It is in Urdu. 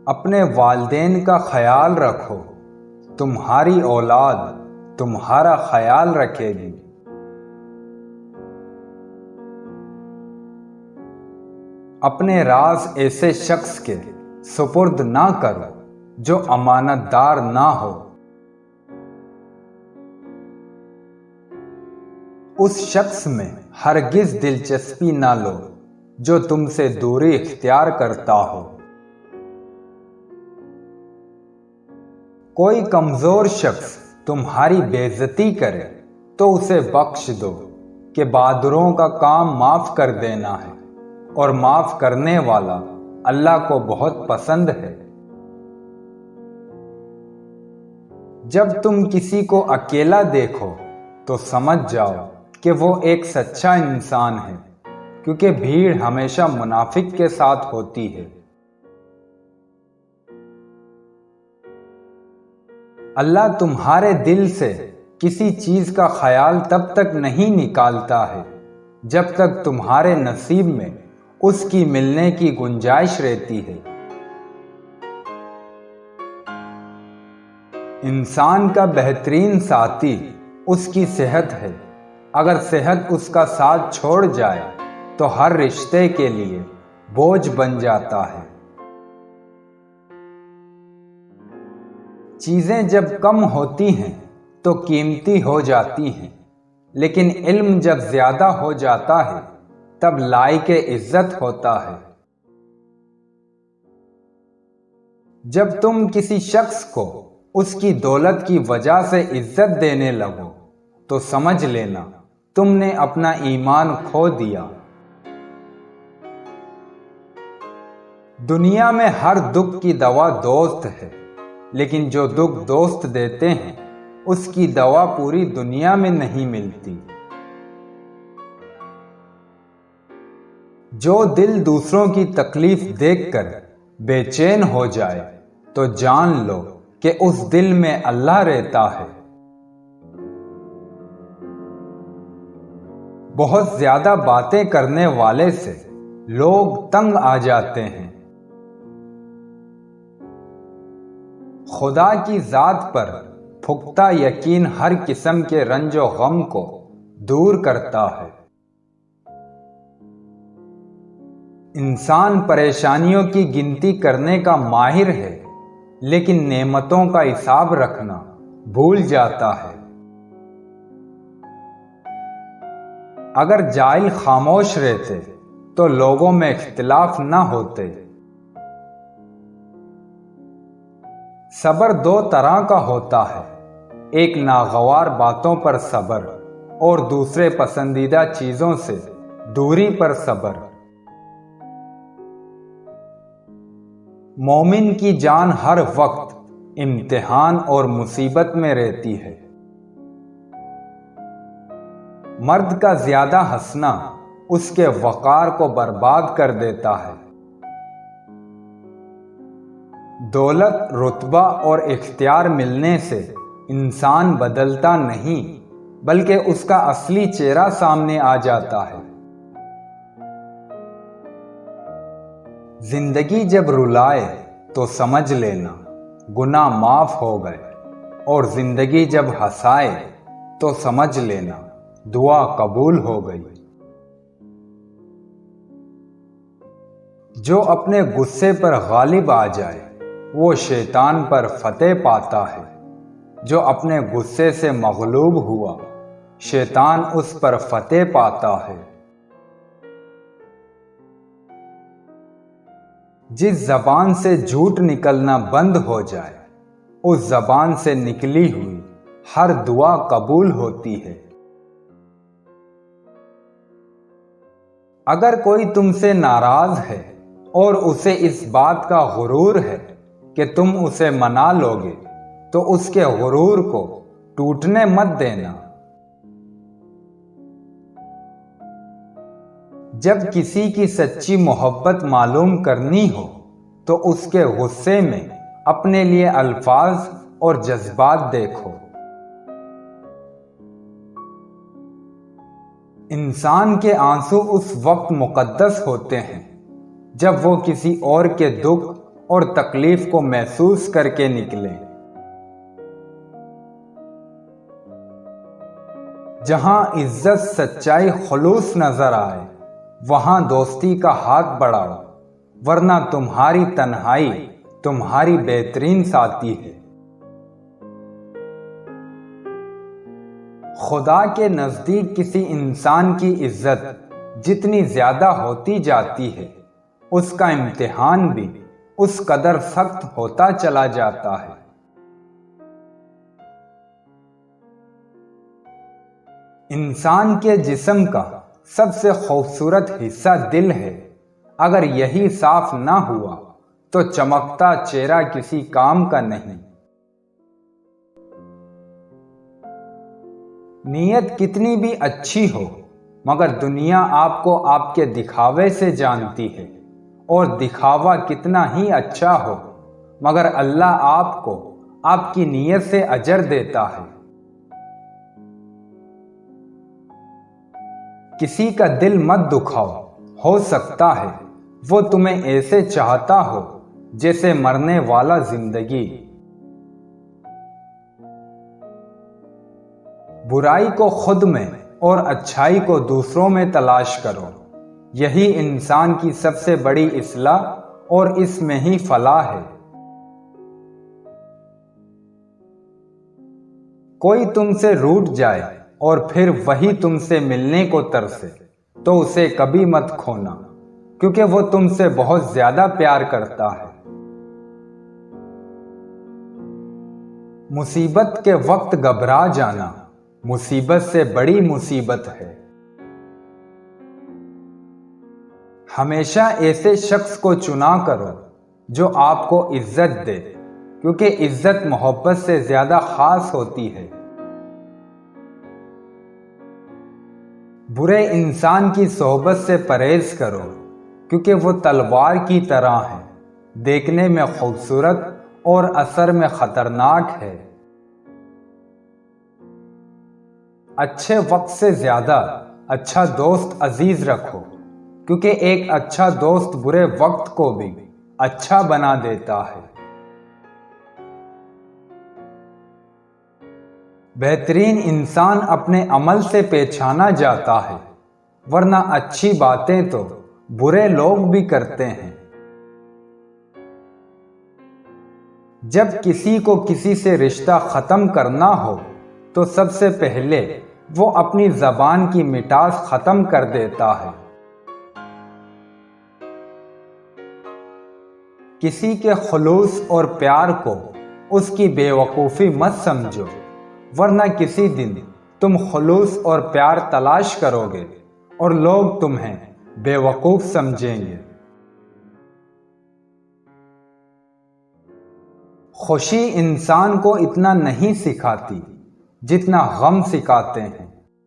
اپنے والدین کا خیال رکھو، تمہاری اولاد تمہارا خیال رکھے گی۔ اپنے راز ایسے شخص کے سپرد نہ کرو جو امانت دار نہ ہو۔ اس شخص میں ہرگز دلچسپی نہ لو جو تم سے دوری اختیار کرتا ہو۔ کوئی کمزور شخص تمہاری بے عزتی کرے تو اسے بخش دو کہ بہادروں کا کام معاف کر دینا ہے، اور معاف کرنے والا اللہ کو بہت پسند ہے۔ جب تم کسی کو اکیلا دیکھو تو سمجھ جاؤ کہ وہ ایک سچا انسان ہے، کیونکہ بھیڑ ہمیشہ منافق کے ساتھ ہوتی ہے۔ اللہ تمہارے دل سے کسی چیز کا خیال تب تک نہیں نکالتا ہے جب تک تمہارے نصیب میں اس کی ملنے کی گنجائش رہتی ہے۔ انسان کا بہترین ساتھی اس کی صحت ہے۔ اگر صحت اس کا ساتھ چھوڑ جائے تو ہر رشتے کے لیے بوجھ بن جاتا ہے۔ چیزیں جب کم ہوتی ہیں تو قیمتی ہو جاتی ہیں، لیکن علم جب زیادہ ہو جاتا ہے تب لائق عزت ہوتا ہے۔ جب تم کسی شخص کو اس کی دولت کی وجہ سے عزت دینے لگو تو سمجھ لینا تم نے اپنا ایمان کھو دیا۔ دنیا میں ہر دکھ کی دوا دوست ہے، لیکن جو دکھ دوست دیتے ہیں اس کی دوا پوری دنیا میں نہیں ملتی۔ جو دل دوسروں کی تکلیف دیکھ کر بے چین ہو جائے تو جان لو کہ اس دل میں اللہ رہتا ہے۔ بہت زیادہ باتیں کرنے والے سے لوگ تنگ آ جاتے ہیں۔ خدا کی ذات پر پختہ یقین ہر قسم کے رنج و غم کو دور کرتا ہے۔ انسان پریشانیوں کی گنتی کرنے کا ماہر ہے، لیکن نعمتوں کا حساب رکھنا بھول جاتا ہے۔ اگر جاہل خاموش رہتے تو لوگوں میں اختلاف نہ ہوتے۔ صبر دو طرح کا ہوتا ہے، ایک ناگوار باتوں پر صبر اور دوسرے پسندیدہ چیزوں سے دوری پر صبر۔ مومن کی جان ہر وقت امتحان اور مصیبت میں رہتی ہے۔ مرد کا زیادہ ہنسنا اس کے وقار کو برباد کر دیتا ہے۔ دولت، رتبہ اور اختیار ملنے سے انسان بدلتا نہیں، بلکہ اس کا اصلی چہرہ سامنے آ جاتا ہے۔ زندگی جب رلائے تو سمجھ لینا گناہ معاف ہو گئے، اور زندگی جب ہنسائے تو سمجھ لینا دعا قبول ہو گئی۔ جو اپنے غصے پر غالب آ جائے وہ شیطان پر فتح پاتا ہے، جو اپنے غصے سے مغلوب ہوا شیطان اس پر فتح پاتا ہے۔ جس زبان سے جھوٹ نکلنا بند ہو جائے اس زبان سے نکلی ہوئی ہر دعا قبول ہوتی ہے۔ اگر کوئی تم سے ناراض ہے اور اسے اس بات کا غرور ہے کہ تم اسے منا لوگے تو اس کے غرور کو ٹوٹنے مت دینا۔ جب کسی کی سچی محبت معلوم کرنی ہو تو اس کے غصے میں اپنے لیے الفاظ اور جذبات دیکھو۔ انسان کے آنسو اس وقت مقدس ہوتے ہیں جب وہ کسی اور کے دکھ اور تکلیف کو محسوس کر کے نکلیں۔ جہاں عزت، سچائی، خلوص نظر آئے وہاں دوستی کا ہاتھ بڑھاؤ، ورنہ تمہاری تنہائی تمہاری بہترین ساتھی ہے۔ خدا کے نزدیک کسی انسان کی عزت جتنی زیادہ ہوتی جاتی ہے، اس کا امتحان بھی اس قدر سخت ہوتا چلا جاتا ہے۔ انسان کے جسم کا سب سے خوبصورت حصہ دل ہے، اگر یہی صاف نہ ہوا تو چمکتا چہرہ کسی کام کا نہیں۔ نیت کتنی بھی اچھی ہو مگر دنیا آپ کو آپ کے دکھاوے سے جانتی ہے، اور دکھاوا کتنا ہی اچھا ہو مگر اللہ آپ کو آپ کی نیت سے اجر دیتا ہے۔ کسی کا دل مت دکھاؤ، ہو سکتا ہے وہ تمہیں ایسے چاہتا ہو جیسے مرنے والا زندگی۔ برائی کو خود میں اور اچھائی کو دوسروں میں تلاش کرو، یہی انسان کی سب سے بڑی اصلاح اور اس میں ہی فلاح ہے۔ کوئی تم سے روٹھ جائے اور پھر وہی تم سے ملنے کو ترسے تو اسے کبھی مت کھونا، کیونکہ وہ تم سے بہت زیادہ پیار کرتا ہے۔ مصیبت کے وقت گھبرا جانا مصیبت سے بڑی مصیبت ہے۔ ہمیشہ ایسے شخص کو چنا کرو جو آپ کو عزت دے، کیونکہ عزت محبت سے زیادہ خاص ہوتی ہے۔ برے انسان کی صحبت سے پرہیز کرو، کیونکہ وہ تلوار کی طرح ہے، دیکھنے میں خوبصورت اور اثر میں خطرناک ہے۔ اچھے وقت سے زیادہ اچھا دوست عزیز رکھو، کیونکہ ایک اچھا دوست برے وقت کو بھی اچھا بنا دیتا ہے۔ بہترین انسان اپنے عمل سے پہچانا جاتا ہے، ورنہ اچھی باتیں تو برے لوگ بھی کرتے ہیں۔ جب کسی کو کسی سے رشتہ ختم کرنا ہو تو سب سے پہلے وہ اپنی زبان کی مٹاس ختم کر دیتا ہے۔ کسی کے خلوص اور پیار کو اس کی بے وقوفی مت سمجھو، ورنہ کسی دن تم خلوص اور پیار تلاش کرو گے اور لوگ تمہیں بے وقوف سمجھیں گے۔ خوشی انسان کو اتنا نہیں سکھاتی جتنا غم سکھاتے ہیں۔